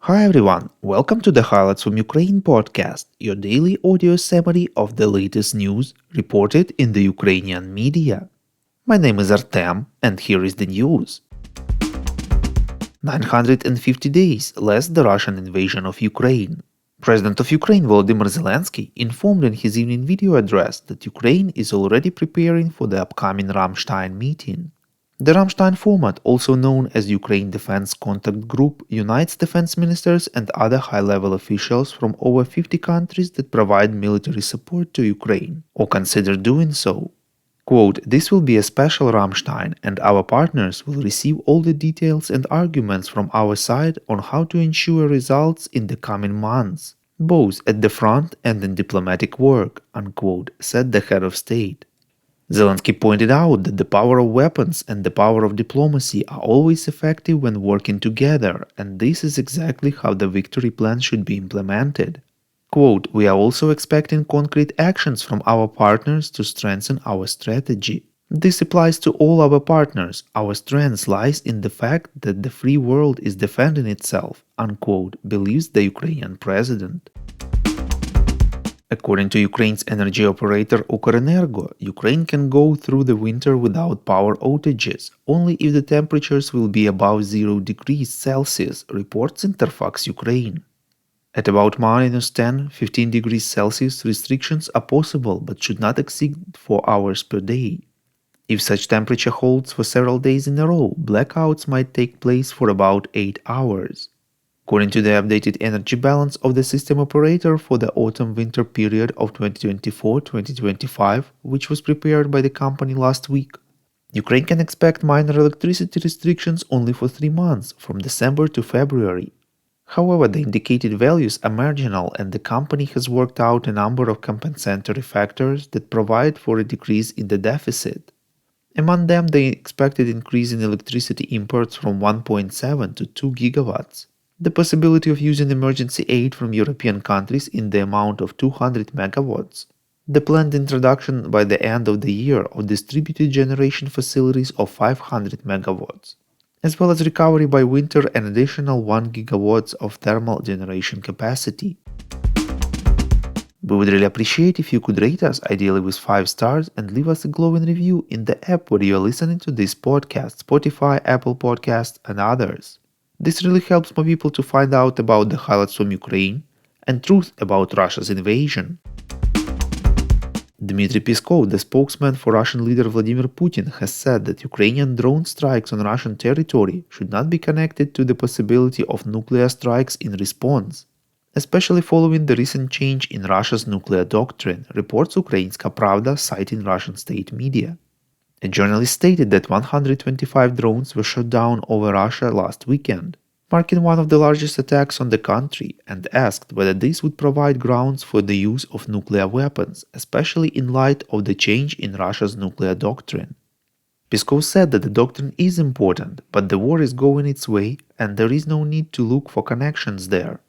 Hi everyone, welcome to the Highlights from Ukraine podcast, your daily audio summary of the latest news reported in the Ukrainian media. My name is Artem, and here is the news. 950 days less the Russian invasion of Ukraine. President of Ukraine Volodymyr Zelensky informed in his evening video address that Ukraine is already preparing for the upcoming Ramstein meeting. The Ramstein format, also known as Ukraine Defense Contact Group, unites defense ministers and other high-level officials from over 50 countries that provide military support to Ukraine, or consider doing so. Quote, "This will be a special Ramstein, and our partners will receive all the details and arguments from our side on how to ensure results in the coming months, both at the front and in diplomatic work," unquote, said the head of state. Zelensky pointed out that the power of weapons and the power of diplomacy are always effective when working together, and this is exactly how the victory plan should be implemented. Quote, "We are also expecting concrete actions from our partners to strengthen our strategy. This applies to all our partners. Our strength lies in the fact that the free world is defending itself," unquote, believes the Ukrainian president. According to Ukraine's energy operator Ukrenergo, Ukraine can go through the winter without power outages, only if the temperatures will be above 0 degrees Celsius, reports Interfax Ukraine. At about -10–15 degrees Celsius, restrictions are possible but should not exceed 4 hours per day. If such temperature holds for several days in a row, blackouts might take place for about 8 hours. According to the updated energy balance of the system operator for the autumn-winter period of 2024-2025, which was prepared by the company last week, Ukraine can expect minor electricity restrictions only for 3 months, from December to February. However, the indicated values are marginal, and the company has worked out a number of compensatory factors that provide for a decrease in the deficit. Among them, the expected increase in electricity imports from 1.7 to 2 gigawatts, the possibility of using emergency aid from European countries in the amount of 200 megawatts, the planned introduction by the end of the year of distributed generation facilities of 500 megawatts, as well as recovery by winter an additional 1 gigawatts of thermal generation capacity. We would really appreciate if you could rate us, ideally with 5 stars, and leave us a glowing review in the app where you are listening to this podcast, Spotify, Apple Podcasts, and others. This really helps more people to find out about the highlights from Ukraine and truth about Russia's invasion. Dmitry Peskov, the spokesman for Russian leader Vladimir Putin, has said that Ukrainian drone strikes on Russian territory should not be connected to the possibility of nuclear strikes in response, especially following the recent change in Russia's nuclear doctrine, reports Ukrainska Pravda citing Russian state media. A journalist stated that 125 drones were shot down over Russia last weekend, marking one of the largest attacks on the country, and asked whether this would provide grounds for the use of nuclear weapons, especially in light of the change in Russia's nuclear doctrine. Peskov said that the doctrine is important, but the war is going its way and there is no need to look for connections there.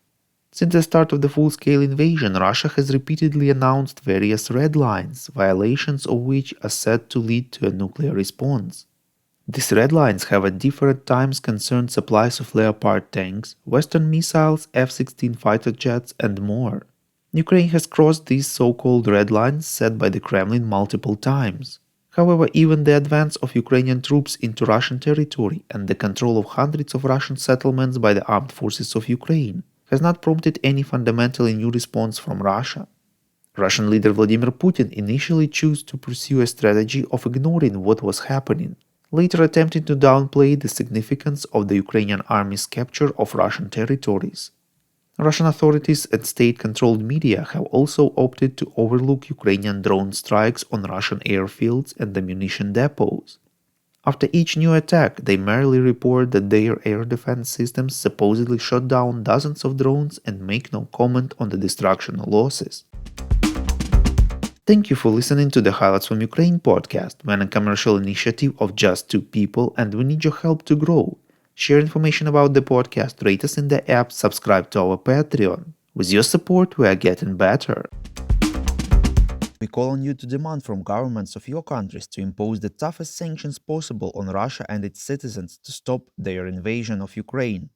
Since the start of the full-scale invasion, Russia has repeatedly announced various red lines, violations of which are said to lead to a nuclear response. These red lines have at different times concerned supplies of Leopard tanks, Western missiles, F-16 fighter jets, and more. Ukraine has crossed these so-called red lines set by the Kremlin multiple times. However, even the advance of Ukrainian troops into Russian territory and the control of hundreds of Russian settlements by the armed forces of Ukraine has not prompted any fundamentally new response from Russia. Russian leader Vladimir Putin initially chose to pursue a strategy of ignoring what was happening, later attempting to downplay the significance of the Ukrainian army's capture of Russian territories. Russian authorities and state-controlled media have also opted to overlook Ukrainian drone strikes on Russian airfields and ammunition depots. After each new attack, they merely report that their air defense systems supposedly shot down dozens of drones and make no comment on the destruction or losses. Thank you for listening to the Highlights from Ukraine podcast. We're a commercial initiative of just 2 people and we need your help to grow. Share information about the podcast, rate us in the app, subscribe to our Patreon. With your support, we are getting better. We call on you to demand from governments of your countries to impose the toughest sanctions possible on Russia and its citizens to stop their invasion of Ukraine.